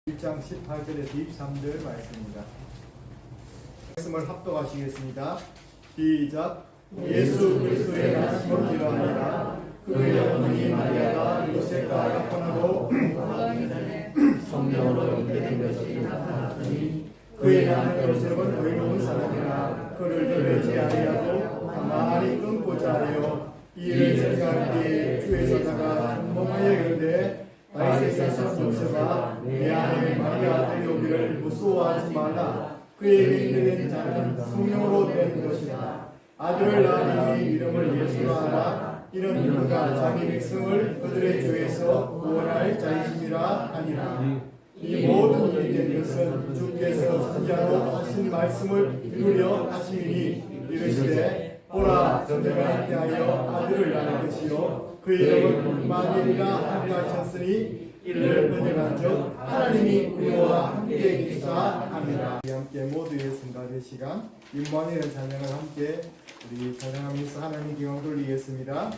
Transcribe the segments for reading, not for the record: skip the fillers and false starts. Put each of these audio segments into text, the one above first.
1장 18절에서 23절 말씀입니다. 말씀을 합독하시겠습니다. 시작. 예수 그리스도의 나심을 기도하니라. 그의 어머니 마리아가 요셉과 약혼하고 성령으로 있게 된 것이 나타났더니 그의 남편 요셉은 의로운 사람이라 그를 들으지 아니하고 가만히 끊고자 하여 이를 생각할 때에 주의 사자가 한몸하여 이르되 다윗의 son 요셉아 내 아내 마리아 데려오기를 무서워하지 말라. 그에게 있는 자는 성령으로 된 것이다. 아들을 낳으니 이름을 예수라 하라. 이는 그가 자기 백성을 그들의 죄에서 구원할 자이심이라 하니라. 이 모든 일이 된 것은 주께서 선지자로 하신 말씀을 이루려 하심이니 이르시되 보라 전쟁을 대하여 아들을 낳을 것이요 그 이름은 임마누엘이라 하리라 하셨으니 이를 번역한즉 하나님이 우리와 함께 계시다. 함께 모두의 성가대 시간 임마누엘 찬양을 함께 우리 찬양하면서 하나님께 영광 돌리겠습니다.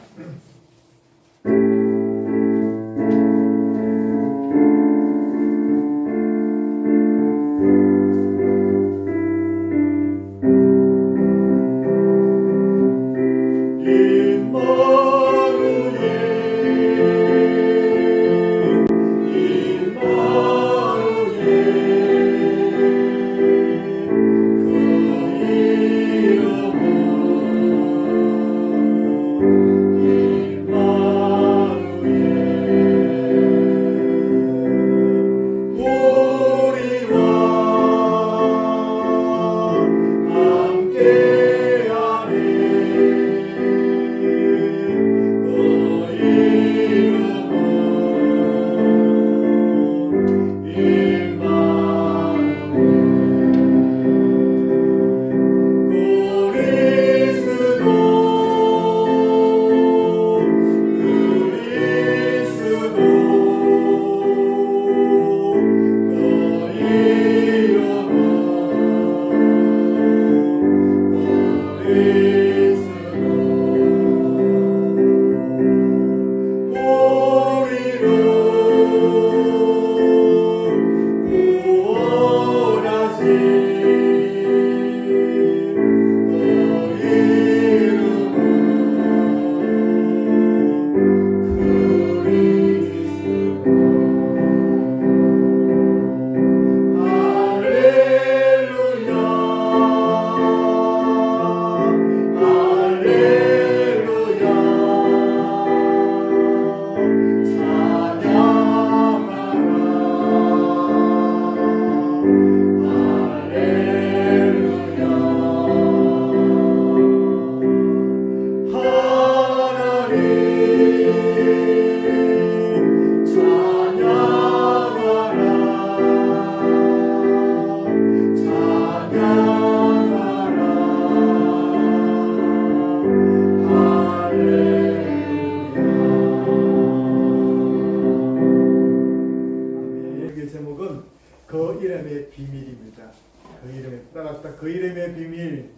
그 이름의 비밀,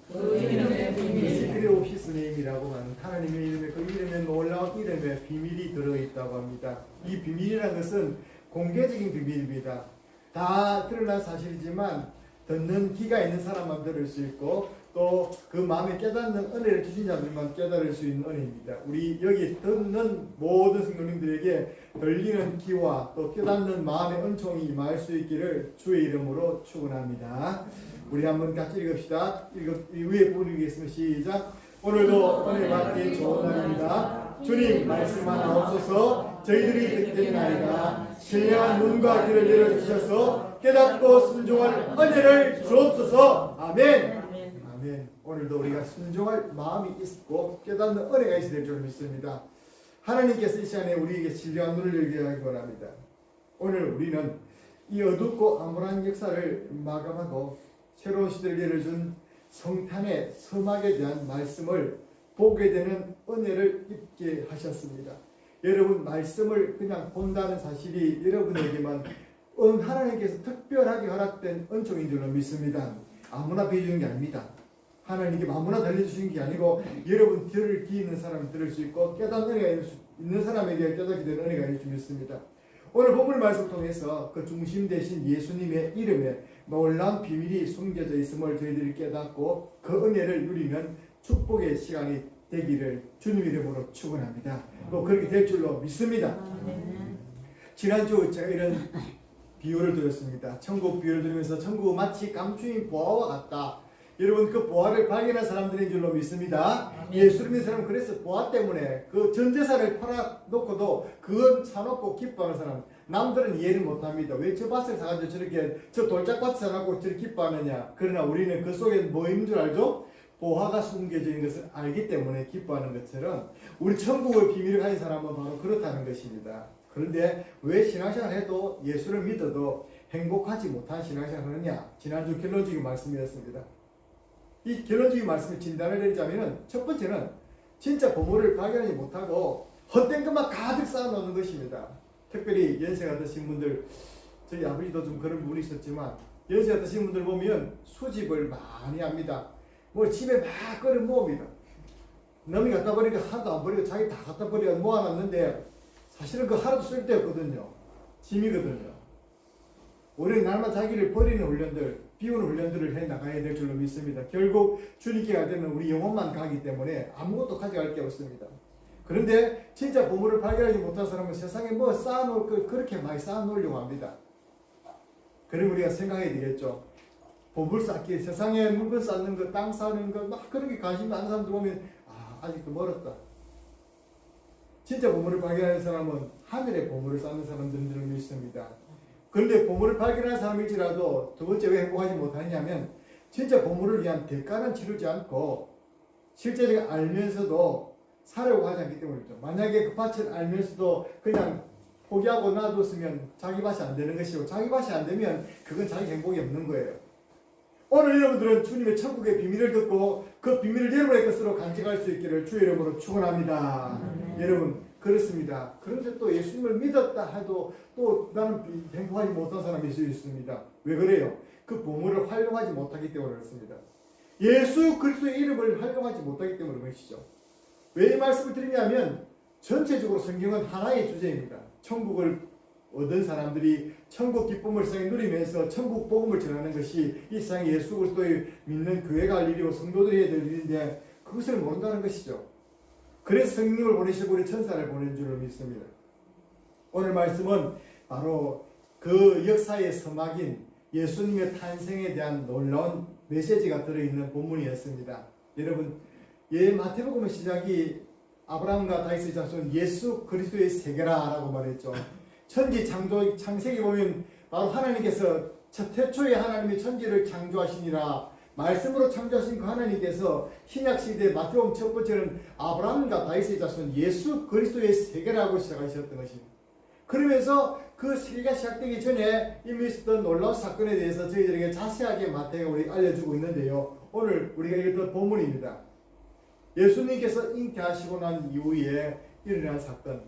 시크릿 오피스 네임이라고 하는 하나님의 이름에 그 이름에 놀라운 이름의 비밀이 들어있다고 합니다. 이 비밀이라는 것은 공개적인 비밀입니다. 다 드러난 사실이지만 듣는 귀가 있는 사람만 들을 수 있고 또 그 마음에 깨닫는 은혜를 주신 자들만 깨달을 수 있는 은혜입니다. 우리 여기 듣는 모든 성도님들에게 들리는 귀와 또 깨닫는 마음의 은총이 임할 수 있기를 주의 이름으로 축원합니다. 우리 한번 같이 읽읍시다. 위에 부르겠습니다. 시작. 오늘도 은혜 받기 좋은 날입니다. 주님 말씀하옵소서. 저희들이 듣게 되나이다. 신령한 눈과 귀를 열어주셔서 깨닫고 순종할 은혜를 주옵소서. 아멘. 아멘. 오늘도 우리가 순종할 마음이 있고 깨닫는 은혜가 있어야 될 줄 믿습니다. 하나님께서 이 시간에 우리에게 신령한 눈을 열게 하기 원합니다. 오늘 우리는 이 어둡고 암울한 역사를 마감하고 새로운 시대를 열어준 성탄의 서막에 대한 말씀을 보게 되는 은혜를 입게 하셨습니다. 여러분 말씀을 그냥 본다는 사실이 여러분에게만 하나님께서 특별하게 허락된 은총인 줄로 믿습니다. 아무나 배워주는 게 아닙니다. 하나님께 아무나 들려주시는 게 아니고 여러분 들을 귀 있는 사람이 들을 수 있고 깨닫는 은혜가 있는 사람에게 깨닫게 되는 은혜가 있는 줄 믿습니다. 오늘 본문 말씀 통해서 그 중심 되신 예수님의 이름에 놀라운 비밀이 숨겨져 있음을 저희들이 깨닫고 그 은혜를 누리면 축복의 시간이 되기를 주님 이름으로 축원합니다. 또 그렇게 될 줄로 믿습니다. 지난주 제가 이런 비유를 드렸습니다. 천국 비유를 들으면서 천국은 마치 감추인 보화와 같다. 여러분 그 보화를 발견한 사람들인 줄로 믿습니다. 예수 믿는 사람은 그래서 보화 때문에 그 전 재산을 팔아놓고도 그건 사놓고 기뻐하는 사람. 남들은 이해를 못합니다. 왜 저 밭을 사가지고 저렇게 저 돌짝밭 사놓고 저렇게 기뻐하느냐. 그러나 우리는 그 속에 뭐 있는 줄 알죠? 보화가 숨겨져 있는 것을 알기 때문에 기뻐하는 것처럼 우리 천국의 비밀을 가진 사람은 바로 그렇다는 것입니다. 그런데 왜 신앙생활을 해도 예수를 믿어도 행복하지 못한 신앙생활을 하느냐? 지난주 결론적인 말씀이었습니다. 이 결론적인 말씀을 진단을 내리자면 첫 번째는 진짜 보물을 발견하지 못하고 헛된 것만 가득 쌓아놓는 것입니다. 특별히 연세가 드신 분들, 저희 아버지도 좀 그런 부분이 있었지만 연세가 드신 분들 보면 수집을 많이 합니다. 뭐 집에 막 끌어 모읍니다. 남이 갖다 버리니까 하나도 안 버리고 자기 다 갖다 버리고 모아놨는데 사실은 그 하나도 쓸데없거든요. 짐이거든요. 우리는 날마다 자기를 버리는 훈련들, 비우는 훈련들을 해 나가야 될 줄로 믿습니다. 결국 주님께 갈 때는 우리 영혼만 가기 때문에 아무것도 가져갈 게 없습니다. 그런데 진짜 보물을 발견하지 못한 사람은 세상에 뭐 쌓아놓을 걸 그렇게 많이 쌓아놓으려고 합니다. 그럼 우리가 생각해야 되겠죠. 보물 쌓기, 세상에 물건 쌓는 거, 땅 쌓는 거, 막 그런 게 관심 많은 사람들 보면 아직도 멀었다. 진짜 보물을 발견하는 사람은 하늘의 보물을 쌓는 사람들인 줄 믿습니다. 그런데 보물을 발견한 사람일지라도 두 번째 왜 행복하지 못하냐면 진짜 보물을 위한 대가는 치르지 않고 실제적으로 알면서도 살려고 하지 않기 때문이죠. 만약에 그 밭을 알면서도 그냥 포기하고 놔뒀으면 자기 밭이 안 되는 것이고 자기 밭이 안 되면 그건 자기 행복이 없는 거예요. 오늘 여러분들은 주님의 천국의 비밀을 듣고 그 비밀을 여러분의 것으로 간직할 수 있기를 주의 이름으로 축원합니다. 여러분 그렇습니다. 그런데 또 예수님을 믿었다 해도 또 나는 행복하지 못한 사람이 있을 수 있습니다. 왜 그래요? 그 보물을 활용하지 못하기 때문에 그렇습니다. 예수 그리스도의 이름을 활용하지 못하기 때문에 그것이죠. 왜 이 말씀을 드리냐면 전체적으로 성경은 하나의 주제입니다. 천국을 얻은 사람들이 천국 기쁨을 세상에 누리면서 천국 복음을 전하는 것이 이 세상에 예수 그리스도를 믿는 교회가 할 일이고 성도들이 해야 될 일인데 그것을 모른다는 것이죠. 그래서 성령을 보내시고 우리 천사를 보낸 줄을 믿습니다. 오늘 말씀은 바로 그 역사의 서막인 예수님의 탄생에 대한 놀라운 메시지가 들어있는 본문이었습니다. 여러분, 마태복음 시작이 아브라함과 다윗의 자손 예수 그리스도의 세계라라고 말했죠. 천지 창조 창세기 보면 바로 하나님께서 태초에 하나님이 천지를 창조하시니라 말씀으로 창조하신 그 하나님께서 신약시대 마태복음 첫 번째는 아브라함과 다윗의 자손 예수 그리스도의 세계라고 시작하셨던 것입니다. 그러면서 그 세계가 시작되기 전에 이미 있었던 놀라운 사건에 대해서 저희들에게 자세하게 마태가 우리가 알려주고 있는데요. 오늘 우리가 읽었던 본문입니다. 예수님께서 잉태하시고 난 이후에 일어난 사건,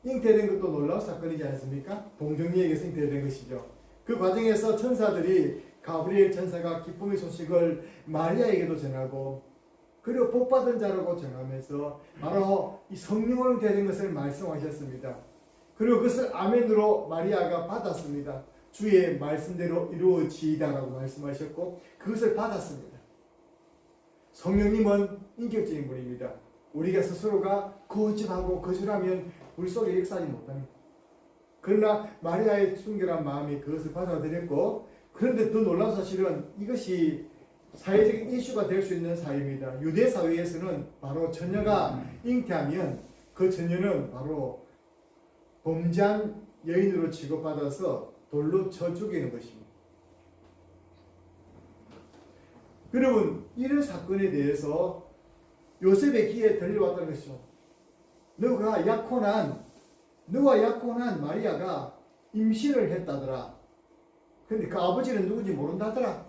잉태된 것도 놀라운 사건이지 않습니까? 동정녀에게서 잉태된 것이죠. 그 과정에서 천사들이 가브리엘 천사가 기쁨의 소식을 마리아에게도 전하고 그리고 복받은 자라고 전하면서 바로 이 성령으로 잉태된 것을 말씀하셨습니다. 그리고 그것을 아멘으로 마리아가 받았습니다. 주의 말씀대로 이루어지이다라고 말씀하셨고 그것을 받았습니다. 성령님은 인격적인 분입니다. 우리가 스스로가 거짓하고 거절하면 우리 속에 역사하지 못합니다. 그러나 마리아의 순결한 마음이 그것을 받아들였고 그런데 더 놀라운 사실은 이것이 사회적인 이슈가 될 수 있는 사회입니다. 유대 사회에서는 바로 처녀가 잉태하면 그 처녀는 바로 범죄한 여인으로 취급받아서 돌로 쳐 죽이는 것입니다. 여러분 이런 사건에 대해서 요셉의 귀에 들려왔다는 것이죠. 너가 약혼한 마리아가 임신을 했다더라. 근데 그 아버지는 누군지 모른다더라.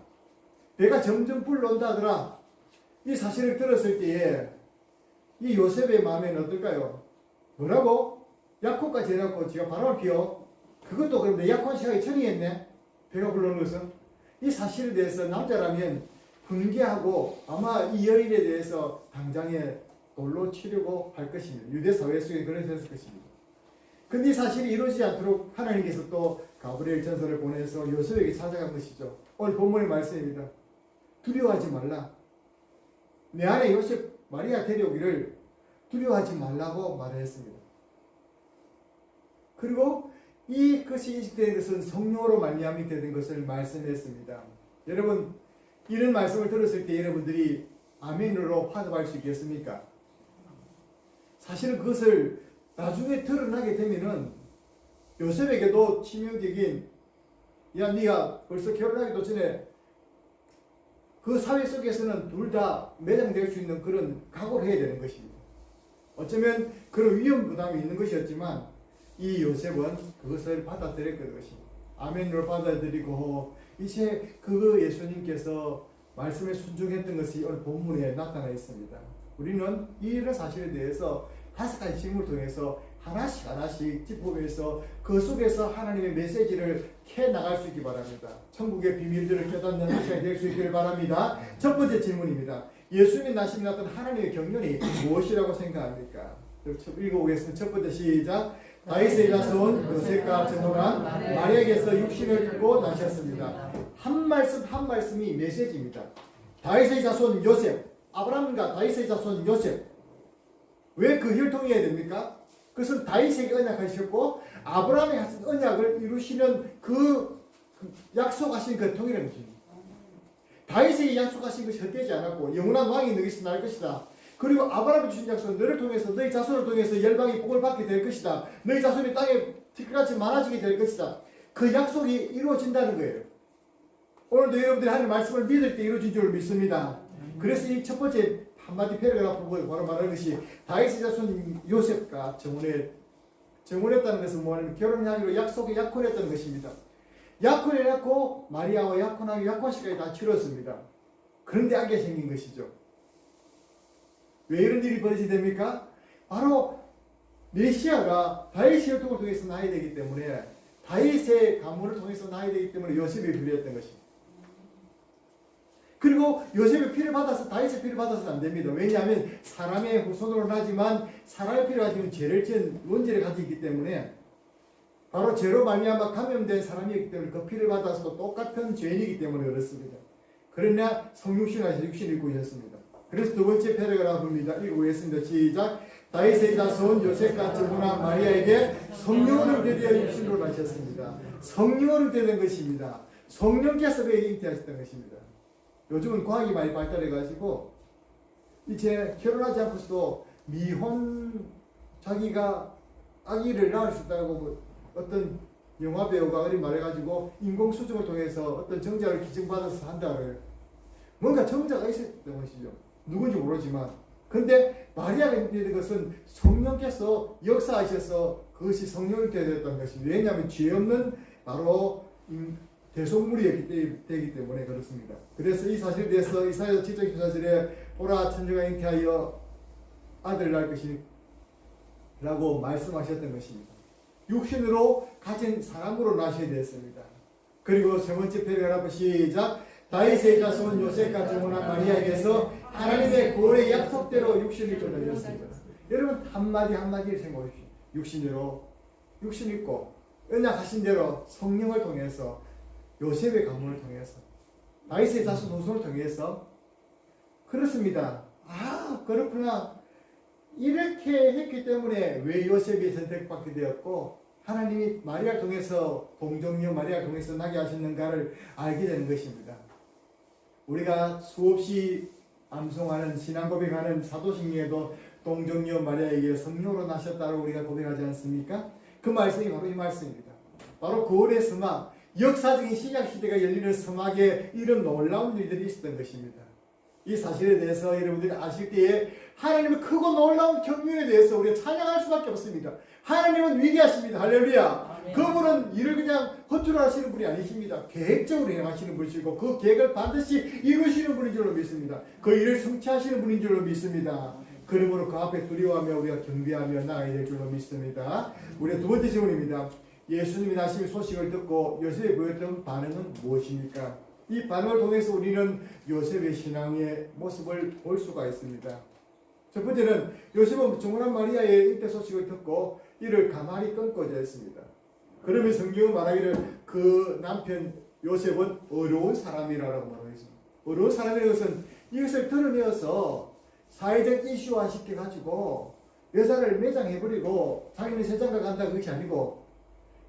배가 점점 불러온다더라. 이 사실을 들었을 때에 이 요셉의 마음에는 어떨까요? 뭐라고? 약혼까지 해놓고 지가 바람을 피워? 그것도 그런데 약혼 시간이 처리했네? 배가 불러오는 것은? 이 사실에 대해서 남자라면 분개하고 아마 이 여인에 대해서 당장에 돌로 치려고 할 것입니다. 유대 사회 속에 그런 했을 것입니다. 근데 이 사실이 이루어지지 않도록 하나님께서 또 가브리엘 전설을 보내서 요셉에게 찾아간 것이죠. 오늘 본문의 말씀입니다. 두려워하지 말라. 내 안에 요셉 마리아 데려오기를 두려워하지 말라고 말을 했습니다. 그리고 이것이 인식되는 것은 성령으로 말미암이 되는 것을 말씀했습니다. 여러분, 이런 말씀을 들었을 때 여러분들이 아멘으로 화답할 수 있겠습니까? 사실은 그것을 나중에 드러나게 되면은 요셉에게도 치명적인, 야 네가 벌써 결혼하기도 전에 그 사회 속에서는 둘 다 매장될 수 있는 그런 각오를 해야 되는 것입니다. 어쩌면 그런 위험 부담이 있는 것이었지만 이 요셉은 그것을 받아들였던 것입니다. 아멘으로 받아들이고 이제 그 예수님께서 말씀에 순종했던 것이 오늘 본문에 나타나 있습니다. 우리는 이런 사실에 대해서 5가지 질문을 통해서 하나씩 짚어보면서 그 속에서 하나님의 메시지를 캐나갈 수 있기 바랍니다. 천국의 비밀들을 깨닫는 시간이 될 수 있기를 바랍니다. 첫 번째 질문입니다. 예수님이 나심이 나타난 하나님의 경륜이 무엇이라고 생각합니까? 읽어보겠습니다. 첫 번째 시작. 다윗의 자손 요셉과 정혼한 마리아에게서 육신을 입고 나셨습니다. 한 말씀이 메시지입니다. 다윗의 자손 요셉, 아브라함과 다윗의 자손 요셉. 왜 그 혈통이어야 됩니까? 그것은 다윗에게 언약하셨고 아브라함의 하신 언약을 이루시는 그 약속하신 그 통이라는 것입니다. 다윗에게 약속하신 것이 헛되지 않았고 영원한 왕이 너희에게서 날 것이다. 그리고 아브라함이 주신 약속은 너를 통해서 너희 자손을 통해서 열방이 복을 받게 될 것이다. 너희 자손이 땅에 티끌같이 많아지게 될 것이다. 그 약속이 이루어진다는 거예요. 오늘도 여러분들이 하나님의 말씀을 믿을 때 이루어진 줄 믿습니다. 그래서 이 첫 번째 한마디 패러그래프 바로 말하는 것이 다윗의 자손 요셉과 정혼했다는 것은 뭐냐면 결혼하기로 약속에 약혼했다는 것입니다. 약혼해놓고 마리아와 약혼하기 약혼식까지 다 치렀습니다. 그런데 악이 생긴 것이죠. 왜 이런 일이 벌어지게 됩니까? 바로 메시아가 다윗의 혈통을 통해서 나야 되기 때문에 다윗의 가문을 통해서 나야 되기 때문에 요셉이 불렸던 것입니다. 그리고 요셉의 피를 받아서 다윗의 피를 받아서는 안 됩니다. 왜냐하면 사람의 후손으로 나지만 사람의 피를 가지고 죄를 지은 원죄를 가지고 있기 때문에 바로 죄로 말미암아 감염된 사람이기 때문에 그 피를 받아서 똑같은 죄인이기 때문에 그렇습니다. 그러나 성육신하셔서 육신을 입고 있었습니다. 그래서 두 번째 패러그래프입니다. 읽어보겠습니다. 시작. 다윗의 자손 요셉과 정혼한 마리아에게 성령을 드려 육신으로 나셨습니다. 성령을 드리는 것입니다. 성령께서 그에게 잉태하셨던 것입니다. 요즘은 과학이 많이 발달해가지고 이제 결혼하지 않고서도 미혼 자기가 아기를 낳을 수 있다고 어떤 영화 배우가 어린 말해가지고 인공수정을 통해서 어떤 정자를 기증받아서 한다고요. 뭔가 정자가 있었던 것이죠. 누군지 모르지만. 근데 마리아가 있는 것은 성령께서 역사하셔서 그것이 성령이 되었던 것입니다. 왜냐하면 죄 없는 바로 대속물이 되기 때문에 그렇습니다. 그래서 이 사실에 대해서 이사야 7장 14절에 보라 천주가 잉태하여 아들을 낳을 것이 라고 말씀하셨던 것입니다. 육신으로 가진 사람으로 나셔야 되었습니다. 그리고 세 번째 패러그래프 시작. 다윗의 자손 요셉과 정혼한 마리아에게서 하나님의 구원의 약속대로 육신을 입고 여러분 한마디를 생각하십시오. 육신 입고 언약하신 대로 성령을 통해서 요셉의 가문을 통해서 다윗의 자손 후손을 통해서 그렇습니다. 아 그렇구나. 이렇게 했기 때문에 왜 요셉이 선택받게 되었고 하나님이 마리아를 통해서 동정녀 마리아를 통해서 나게 하셨는가를 알게 되는 것입니다. 우리가 수없이 암송하는 신앙 고백하는 사도신경에도 동정녀 마리아에게 성령으로 나셨다고 우리가 고백하지 않습니까? 그 말씀이 바로 이 말씀입니다. 바로 구원의 서막, 역사적인 신약시대가 열리는 서막에 이런 놀라운 일들이 있었던 것입니다. 이 사실에 대해서 여러분들이 아실 때에 하나님의 크고 놀라운 경륜에 대해서 우리가 찬양할 수밖에 없습니다. 하나님은 위대하십니다. 할렐루야. 그분은 일을 그냥 허투루 하시는 분이 아니십니다. 계획적으로 행하시는 분이시고 그 계획을 반드시 이루시는 분인 줄로 믿습니다. 그 일을 성취하시는 분인 줄로 믿습니다. 그러므로 그 앞에 두려워하며 우리가 경배하며 나아가야 될 줄로 믿습니다. 우리의 두 번째 질문입니다. 예수님이 나심의 소식을 듣고 요셉이 보였던 반응은 무엇입니까? 이 반응을 통해서 우리는 요셉의 신앙의 모습을 볼 수가 있습니다. 첫 번째는 요셉은 정혼한 마리아의 잉태 소식을 듣고 이를 가만히 끊고자 했습니다. 그러면 성경은 말하기를 그 남편 요셉은 어려운 사람이라고 말하고 있습니다. 어려운 사람이라는 것은 이것을 드러내어서 사회적 이슈화 시켜가지고 여자를 매장해버리고 자기는 세장가 간다 그것이 아니고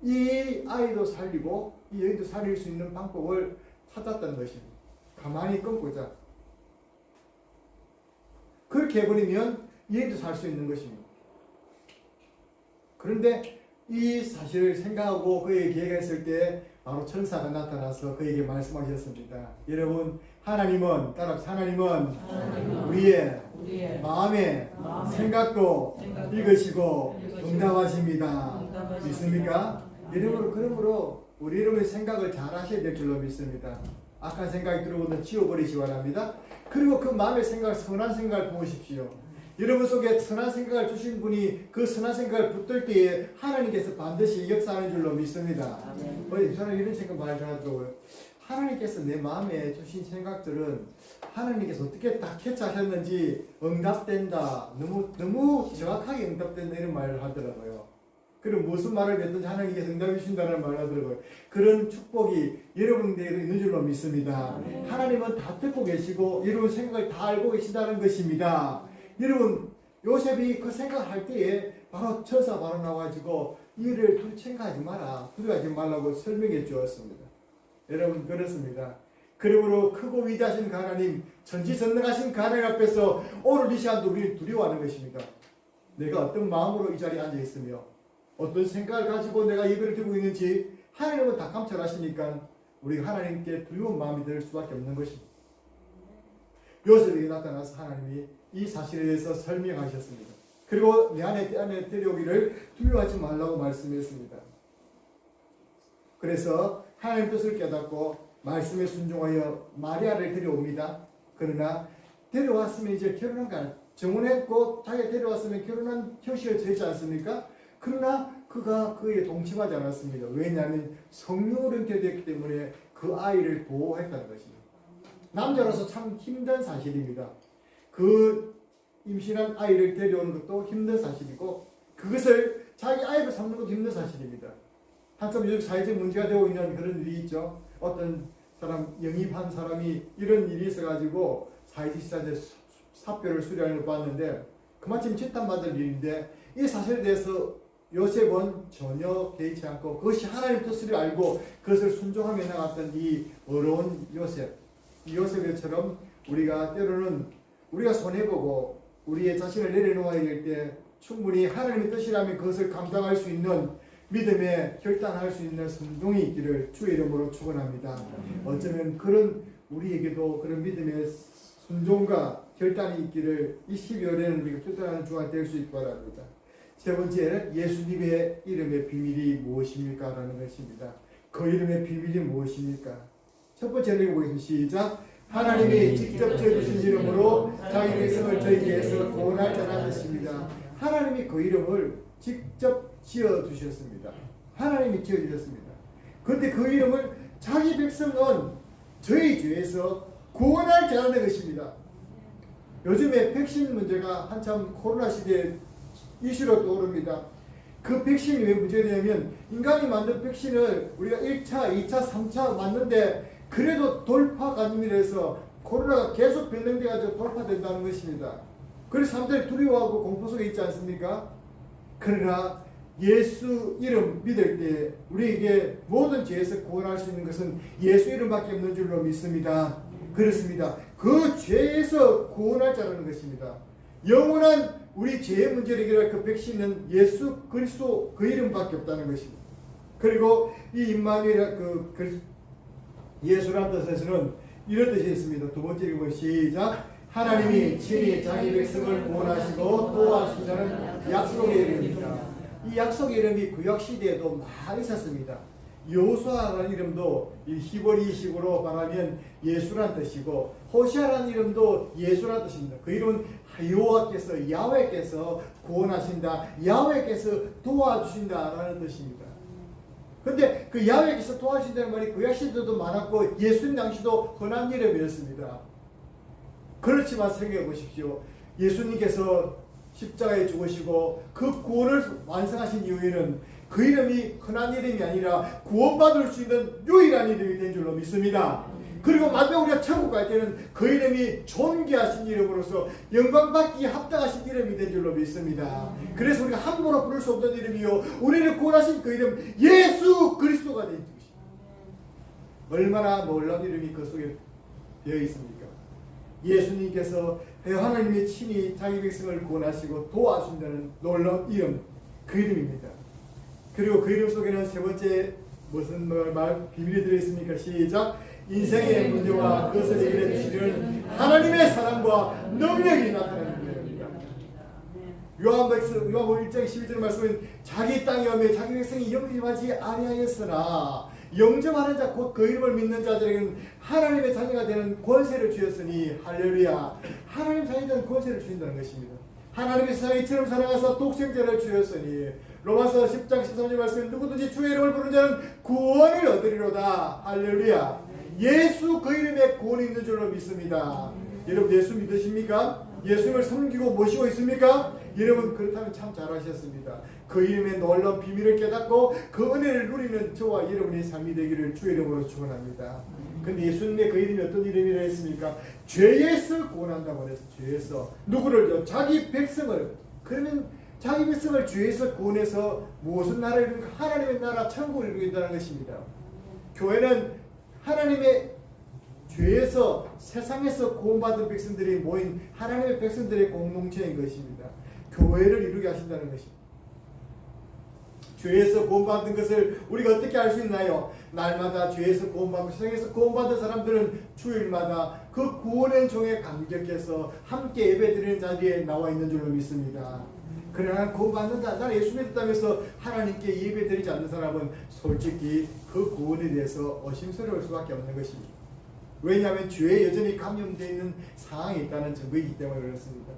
이 아이도 살리고 이 여인도 살릴 수 있는 방법을 찾았던 것입니다. 가만히 끊고자. 그렇게 해버리면 이 여인도 살 수 있는 것입니다. 그런데 이 사실을 생각하고 그에게 계획했을 때 바로 천사가 나타나서 그에게 말씀하셨습니다. 여러분, 하나님은 따라서 하나님은 우리의 마음의 생각도 읽으시고 응답하십니다. 믿습니까? 여러분, 그러므로 우리 여러분의 생각을 잘 하셔야 될 줄로 믿습니다. 악한 생각이 들어오면 지워버리시기 바랍니다. 그리고 그 마음의 생각을 선한 생각을 보십시오. 여러분 속에 선한 생각을 주신 분이 그 선한 생각을 붙들 때에 하나님께서 반드시 역사하는 줄로 믿습니다. 저는 이런 생각 많이 하더라고요. 하나님께서 내 마음에 주신 생각들은 하나님께서 어떻게 딱 캐치하셨는지 응답된다. 너무 정확하게 응답된다 이런 말을 하더라고요. 그리고 무슨 말을 했든지 하나님께서 응답해 주신다는 말을 하더라고요. 그런 축복이 여러분들에게 있는 줄로 믿습니다. 하나님은 다 듣고 계시고 여러분 생각을 다 알고 계시다는 것입니다. 여러분, 요셉이 그 생각을 할 때에 바로 천사 바로 나와가지고 이를 두려워하지 마라, 두려워하지 말라고 설명해 주었습니다. 여러분, 그렇습니다. 그러므로 크고 위대하신 하나님, 전지전능하신 하나님 앞에서 오늘 이 시간도 우리를 두려워하는 것입니다. 내가 어떤 마음으로 이 자리에 앉아 있으며 어떤 생각을 가지고 내가 예배를 드리고 있는지 하나님은 다 감찰하시니까 우리가 하나님께 두려운 마음이 들 수밖에 없는 것입니다. 요셉에게 나타나서 하나님이 이 사실에 대해서 설명하셨습니다. 그리고 내 안에 데려오기를 두려워하지 말라고 말씀했습니다. 그래서 하나님 뜻을 깨닫고 말씀에 순종하여 마리아를 데려옵니다. 그러나 데려왔으면 이제 결혼한 거 정혼했고 자기가 데려왔으면 결혼한 표시를 되지 않습니까? 그러나 그가 그에 동침하지 않았습니다. 왜냐하면 성령으로 잉태되었기 때문에 그 아이를 보호했다는 것입니다. 남자로서 참 힘든 사실입니다. 그 임신한 아이를 데려오는 것도 힘든 사실이고 그것을 자기 아이로 삼는 것도 힘든 사실입니다. 한참 요즘 사회적 문제가 되고 있는 그런 일이 있죠. 어떤 사람, 영입한 사람이 이런 일이 있어가지고 사회적 시사대 사표를 수령을 받는데 그마침 재판받을 일인데 이 사실에 대해서 요셉은 전혀 개의치 않고 그것이 하나님의 뜻을 알고 그것을 순종하며 나갔던 이 어려운 요셉, 이 요셉처럼 우리가 때로는 우리가 손해보고 우리의 자신을 내려놓아야 될 때 충분히 하나님의 뜻이라면 그것을 감당할 수 있는 믿음에 결단할 수 있는 순종이 있기를 주의 이름으로 축원합니다. 어쩌면 그런 우리에게도 그런 믿음의 순종과 결단이 있기를 이 12월에는 우리가 결단하는 주가 될 수 있기 바랍니다. 세 번째는 예수님의 이름의 비밀이 무엇입니까? 라는 것입니다. 그 이름의 비밀이 무엇입니까? 첫 번째로 읽어보겠습니다. 시작. 하나님이 직접 지어주신 이름으로 자기 백성을 저희에게서 구원할 자라 하셨습니다. 하나님이 그 이름을 직접 지어주셨습니다. 하나님이 지어주셨습니다. 그런데 그 이름을 자기 백성은 저희 죄에서 구원할 자라는 것입니다. 요즘에 백신 문제가 한참 코로나 시대에 이슈로 떠오릅니다. 그 백신이 왜 문제냐면 인간이 만든 백신을 우리가 1차, 2차, 3차 맞는데 그래도 돌파 감염이라서 코로나가 계속 변형돼가지고 돌파된다는 것입니다. 그래서 사람들이 두려워하고 공포 속에 있지 않습니까? 그러나 예수 이름 믿을 때 우리에게 모든 죄에서 구원할 수 있는 것은 예수 이름밖에 없는 줄로 믿습니다. 그렇습니다. 그 죄에서 구원할 자라는 것입니다. 영원한 우리 죄의 문제를 해결할 그 백신은 예수 그리스도 그 이름밖에 없다는 것입니다. 그리고 이 임마누엘 예수라는 뜻에서는 이런 뜻이 있습니다. 두 번째 읽으면 시작. 하나님이 친히 자기 백성을 구원하시고 도와주시는 약속의 이름입니다. 이 약속의 이름이 구약시대에도 많이 있었습니다. 여호수아라는 이름도 이 히브리식으로 말하면 예수란 뜻이고 호시아라는 이름도 예수란 뜻입니다. 그 이름은 여호와께서 야훼께서 구원하신다, 야훼께서 도와주신다라는 뜻입니다. 근데 그 야훼께서 도와주신다는 말이 구약시대도 많았고 예수님 당시도 흔한 이름이었습니다. 그렇지만 생각해 보십시오. 예수님께서 십자가에 죽으시고 그 구원을 완성하신 이후에는 그 이름이 흔한 이름이 아니라 구원받을 수 있는 유일한 이름이 된 줄로 믿습니다. 그리고 마지막 우리가 천국 갈 때는 그 이름이 존귀하신 이름으로서 영광받기에 합당하신 이름이 된 줄로 믿습니다. 그래서 우리가 함부로 부를 수 없는 이름이요 우리를 구원하신 그 이름 예수 그리스도가 된 것입니다. 얼마나 놀라운 이름이 그 속에 되어 있습니까? 예수님께서 하나님이 친히 자기 백성을 구원하시고 도와준다는 놀라운 이름, 그 이름입니다. 그리고 그 이름 속에는 세 번째 무슨 비밀이 들어있습니까? 시작! 인생의 문제와 그것을 해결해 주시는 하나님의 사랑과 능력이 나타나는 이름입니다. 요한복음 1장 11절 말씀은 자기 땅에 오며 자기 백성이 영접하지 아니하였으나 영접하는 자 곧 그 이름을 믿는 자들에게는 하나님의 자녀가 되는 권세를 주셨으니 할렐루야. 하나님 자녀가 되는 권세를 주신다는 것입니다. 하나님의 세상을 이처럼 사랑하사 독생자를 주셨으니 로마서 10장 13절 말씀에 누구든지 주의 이름을 부르는 자는 구원을 얻으리로다. 할렐루야. 예수 그 이름에 구원이 있는 줄로 믿습니다. 여러분 예수 믿으십니까? 예수님을 섬기고 모시고 있습니까? 여러분 그렇다면 참 잘하셨습니다. 그 이름의 놀라운 비밀을 깨닫고 그 은혜를 누리는 저와 여러분의 삶이 되기를 주의 이름으로 축원합니다. 근데 예수님의 그 이름이 어떤 이름이라 했습니까? 죄에서 구원한다고 했어요. 죄에서 누구를요? 자기 백성을. 그러면 자기 백성을 죄에서 구원해서 무슨 나라를 이루는가? 하나님의 나라 천국을 이루겠다는 것입니다. 교회는 하나님의 죄에서 세상에서 구원받은 백성들이 모인 하나님의 백성들의 공동체인 것입니다. 교회를 이루게 하신다는 것입니다. 죄에서 구원받은 것을 우리가 어떻게 알 수 있나요? 날마다 죄에서 구원받고 세상에서 구원받은 사람들은 주일마다 그 구원의 종에 감격해서 함께 예배드리는 자리에 나와 있는 줄로 믿습니다. 그러나 구원받는다, 나는 예수 믿었다면서 하나님께 예배드리지 않는 사람은 솔직히 그 구원에 대해서 의심스러울 수밖에 없는 것입니다. 왜냐하면 죄에 여전히 감염되어 있는 상황이 있다는 증거이기 때문에 그렇습니다.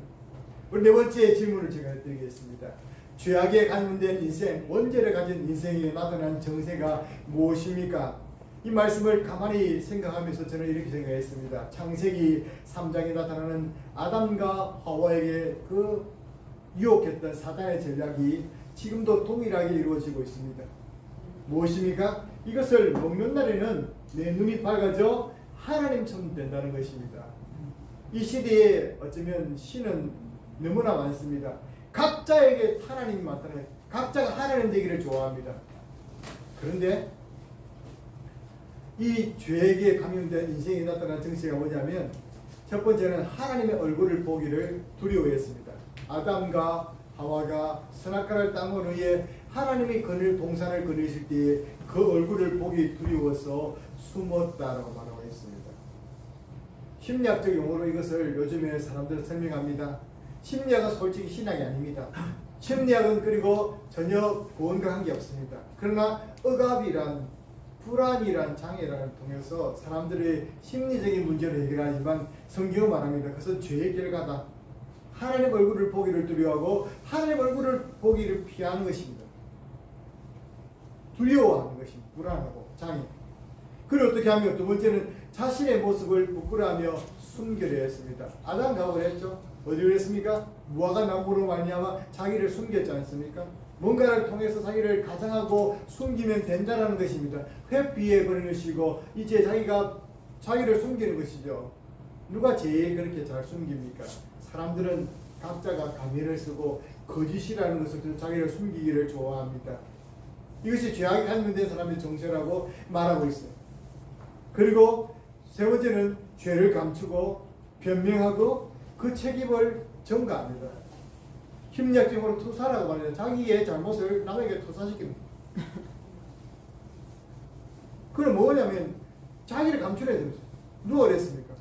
우리 네 번째 질문을 제가 드리겠습니다. 죄악에 감염된 인생, 원죄를 가진 인생에 나타난 정세가 무엇입니까? 이 말씀을 가만히 생각하면서 저는 이렇게 생각했습니다. 창세기 3장에 나타나는 아담과 하와에게 그 유혹했던 사단의 전략이 지금도 동일하게 이루어지고 있습니다. 무엇입니까? 이것을 먹는 날에는 내 눈이 밝아져 하나님처럼 된다는 것입니다. 이 시대에 어쩌면 신은 너무나 많습니다. 각자에게 하나님이 나타나요. 각자가 하나님 되기를 좋아합니다. 그런데 이 죄에게 감염된 인생에 나타난 정체가 뭐냐면 첫 번째는 하나님의 얼굴을 보기를 두려워했습니다. 아담과 하와가 선악과를 땅으로 위해 하나님이 거닐 동산을 거니실 때에 그 얼굴을 보기 두려워서 숨었다라고 말하고 있습니다. 심리학적 용어로 이것을 요즘에 사람들은 설명합니다. 심리학은 솔직히 신학이 아닙니다. 심리학은 그리고 전혀 구원과 관계없습니다. 그러나 억압이란 불안이란 장애를 통해서 사람들의 심리적인 문제를 해결하지만 성경은 말합니다. 그것은 죄의 결과다. 하나님 얼굴을 보기를 두려워하고 하나님 얼굴을 보기를 피하는 것입니다. 두려워하는 것입니다. 불안하고 장애. 그리고 어떻게 하면 두 번째는 자신의 모습을 부끄러워하며 숨기려 했습니다. 아담과 하와가 했죠. 어디를 했습니까? 무화과 나무로 말미암아 자기를 숨겼지 않습니까? 뭔가를 통해서 자기를 가장하고 숨기면 된다는 것입니다. 회피해 버리는 것이고 이제 자기가 자기를 숨기는 것이죠. 누가 제일 그렇게 잘 숨깁니까? 사람들은 각자가 가면을 쓰고 거짓이라는 것을 자기를 숨기기를 좋아합니다. 이것이 죄악에 감염된 사람의 정체라고 말하고 있어요. 그리고 세 번째는 죄를 감추고 변명하고 그 책임을 전가합니다. 심리학적으로 투사라고 말해요. 자기의 잘못을 남에게 투사시킵니다. 그럼 뭐냐면 자기를 감추려야 됩니다. 누가 그랬습니까?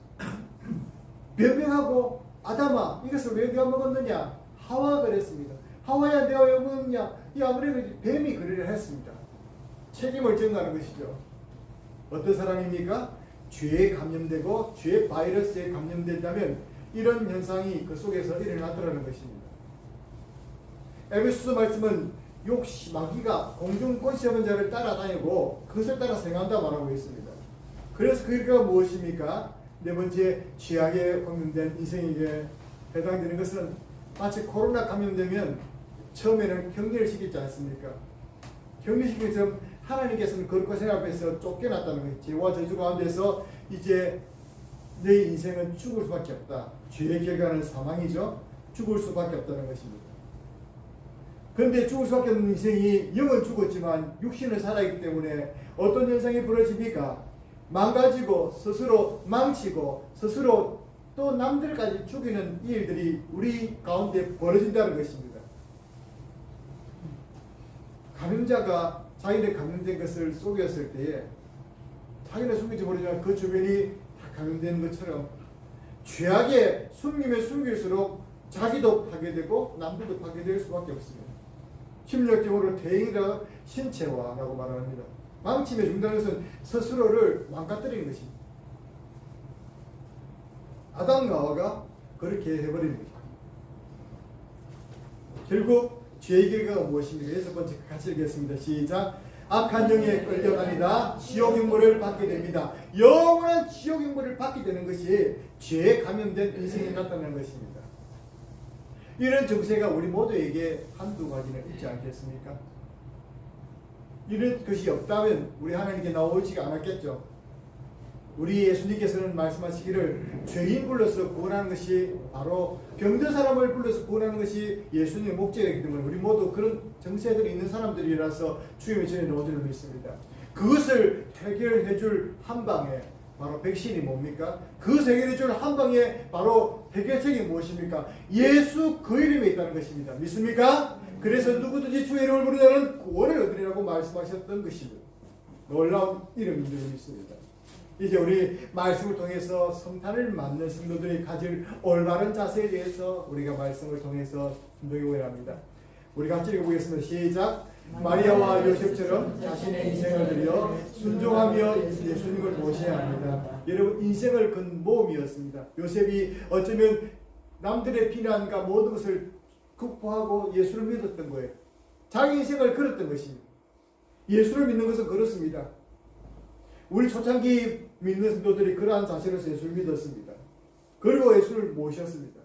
변명하고 아담아 이것을 왜 네가 먹었느냐? 하와가 그랬습니다. 하와야 내가 왜 먹었냐? 이 아무래도 뱀이 그러려 했습니다. 책임을 전가하는 것이죠. 어떤 사람입니까? 죄에 감염되고 죄 바이러스에 감염된다면 이런 현상이 그 속에서 일어나더라는 것입니다. 에베소서 말씀은 마귀가 공중 권세하는 자를 따라다니고 그것을 따라 생각한다고 말하고 있습니다. 그래서 그 결과가 무엇입니까? 네 번째 죄악에 감염된 인생에게 해당되는 것은 마치 코로나 감염되면 처음에는 격리를 시키지 않습니까? 격리시키기 전 하나님께서는 거룩하신 앞에서 쫓겨났다는 거예요. 죄와 저주 가운데서 이제 내 인생은 죽을 수밖에 없다. 죄의 결과는 사망이죠. 죽을 수밖에 없다는 것입니다. 그런데 죽을 수밖에 없는 인생이 영은 죽었지만 육신은 살아있기 때문에 어떤 현상이 벌어집니까? 망가지고 스스로 망치고 스스로 또 남들까지 죽이는 일들이 우리 가운데 벌어진다는 것입니다. 감염자가 자기네 감염된 것을 속였을 때에 자기네 숨기지 모르지만 그 주변이 다 감염된 것처럼 죄악에 숨기면 숨길수록 자기도 파괴되고 남들도 파괴될 수밖에 없습니다. 심리학적으로 대인이라 신체화라고 말합니다. 망침에 죽는다는 것은 스스로를 망가뜨리는 것입니다. 아담과 하와가 그렇게 해버린 것입니다. 결국 죄의 결과가 무엇입니까? 6번째 같이 읽겠습니다. 시작. 악한 영에 끌려다니다 지옥 형벌을 받게 됩니다. 영원한 지옥 형벌을 받게 되는 것이 죄에 감염된 인생에 나타나는 것입니다. 이런 정세가 우리 모두에게 한두 가지는 있지 않겠습니까? 이런 것이 없다면 우리 하나님께 나오지가 않았겠죠. 우리 예수님께서는 말씀하시기를 죄인 불러서 구원하는 것이 바로 병든 사람을 불러서 구원하는 것이 예수님의 목적이기 때문에 우리 모두 그런 정세들이 있는 사람들이라서 주님의 전에 나온 줄 믿습니다. 그것을 해결해 줄 한방에 바로 백신이 뭡니까? 그것을 해결해 줄 한방에 바로 해결책이 무엇입니까? 예수 그 이름에 있다는 것입니다. 믿습니까? 그래서 누구든지 주의 이름을 부르는 구원을 얻으리라고 말씀하셨던 것입니다. 놀라운 이름인 줄 믿습니다. 이제 우리 말씀을 통해서 성탄을 맞는 성도들이 가질 올바른 자세에 대해서 우리가 말씀을 통해서 순종해 합니다. 우리 같이 읽어보겠습니다. 시작. 마리아와 요셉처럼 자신의 인생을 들여 순종하며 예수님을 모셔야 합니다. 여러분, 인생을 건 모험이었습니다. 요셉이 어쩌면 남들의 비난과 모든 것을 극복하고 예수를 믿었던 거예요. 자기 인생을 걸었던 것입니다. 예수를 믿는 것은 그렇습니다. 우리 초창기 믿는 성도들이 그러한 자세로서 예수를 믿었습니다. 그리고 예수를 모셨습니다.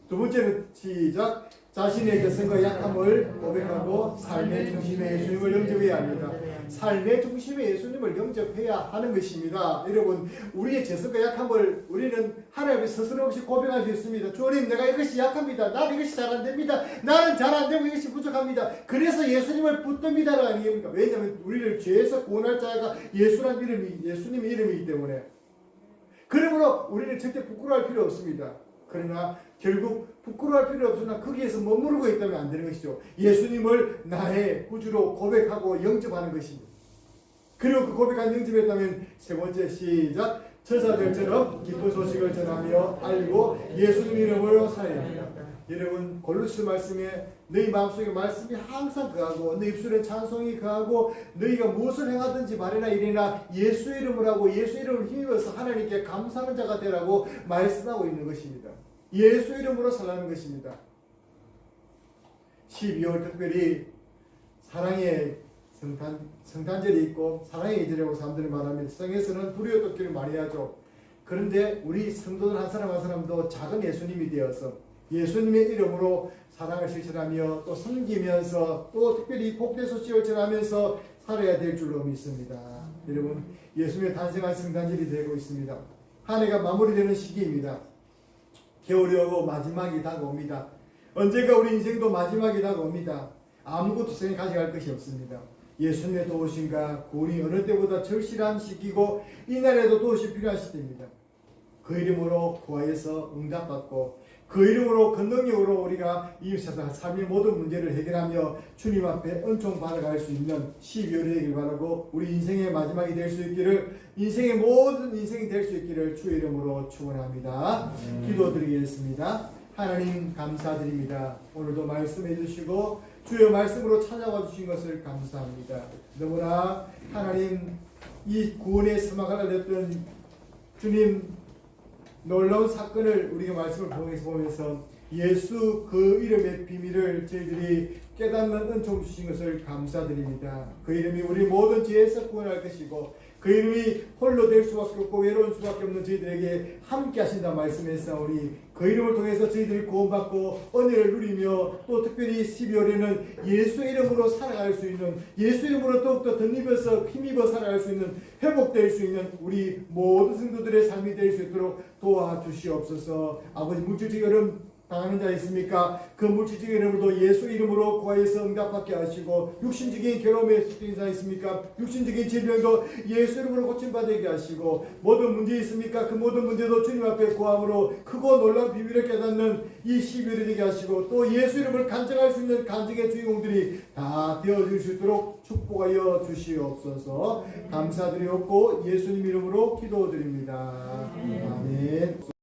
두 번째는 시작. 자신의 개성과 약함을 고백하고 삶의 중심에 예수님을 영접해야 합니다. 삶의 중심에 예수님을 영접해야 하는 것입니다. 여러분, 우리의 재성과 약함을 우리는 하나님 앞에 스스럼 없이 고백할 수 있습니다. 주님, 내가 이것이 약합니다. 나는 이것이 잘 안 됩니다. 나는 잘 안 되고 이것이 부족합니다. 그래서 예수님을 붙듭니다가 아닙니까? 왜냐하면 우리를 죄에서 구원할 자가 예수란 이름이 예수님의 이름이기 때문에. 그러므로 우리는 절대 부끄러워할 필요 없습니다. 그러나 결국 부끄러워할 필요 없으나 거기에서 머무르고 있다면 안 되는 것이죠. 예수님을 나의 구주로 고백하고 영접하는 것입니다. 그리고 그 고백한 영접했다면 세 번째 시작. 천사들처럼 기쁜 소식을 전하며 알고 예수님 이름으로 살아야 합니다. 여러분, 골로새 말씀에 너희 마음속에 말씀이 항상 거하고 너희 입술에 찬송이 거하고 너희가 무엇을 행하든지 말이나 이래나 예수 이름을 하고 예수 이름을 힘입어서 하나님께 감사하는 자가 되라고 말씀하고 있는 것입니다. 예수 이름으로 살라는 것입니다. 12월 특별히 사랑의 성탄절이 있고 사랑의 계절이라고 사람들이 말합니다. 세상에서는 불의의 떡기를 많이 하죠. 그런데 우리 성도들 한 사람 한 사람도 작은 예수님이 되어서 예수님의 이름으로 사랑을 실천하며 또 섬기면서 또 특별히 복된 소식을 전하면서 살아야 될 줄로 믿습니다. 여러분, 예수님의 탄생한 성탄절이 되고 있습니다. 한 해가 마무리되는 시기입니다. 겨울이 오고 마지막이 다가옵니다. 언젠가 우리 인생도 마지막이 다가옵니다. 아무것도 세상에 가져갈 것이 없습니다. 예수님의 도우심과 구원이 어느 때보다 절실한 시기고 이날에도 도우심이 필요한 시대입니다. 그 이름으로 구하여서 응답받고 그 이름으로 그 능력으로 우리가 이 세상 삶의 모든 문제를 해결하며 주님 앞에 은총 받아갈 수 있는 12월이 되길 바라고 우리 인생의 마지막이 될 수 있기를 인생의 모든 인생이 될 수 있기를 주의 이름으로 축원합니다. 기도드리겠습니다. 하나님 감사드립니다. 오늘도 말씀해 주시고 주의 말씀으로 찾아와 주신 것을 감사합니다. 너무나 하나님 이 구원의 서막을 냈던 주님 놀라운 사건을 우리가 말씀을 보면서 예수 그 이름의 비밀을 저희들이 깨닫는 은총 주신 것을 감사드립니다. 그 이름이 우리 모든 죄에서 구원할 것이고 그 이름이 홀로 될 수밖에 없고 외로울 수밖에 없는 저희들에게 함께 하신다 말씀했사오니 그 이름을 통해서 저희들이 구원받고 은혜를 누리며 또 특별히 12월에는 예수 이름으로 살아갈 수 있는, 예수 이름으로 더욱더 덧입어서 힘입어 살아갈 수 있는, 회복될 수 있는 우리 모든 성도들의 삶이 될 수 있도록 도와주시옵소서. 아버지, 물질적인 어려움 당하는 자 있습니까? 그 물질적인 어려움도 예수 이름으로 구하여서 응답받게 하시고, 육신적인 괴로움에 시달린 자 있습니까? 육신적인 질병도 예수 이름으로 고침받게 하시고, 모든 문제 있습니까? 그 모든 문제도 주님 앞에 구함으로 크고 놀라운 비밀을 깨닫는 이 12월이 되게 하시고, 또 예수 이름을 간증할 수 있는 간증의 주인공들이 다 되어줄 수 있도록 축복하여 주시옵소서. 감사드리옵고 예수님 이름으로 기도드립니다. 아멘.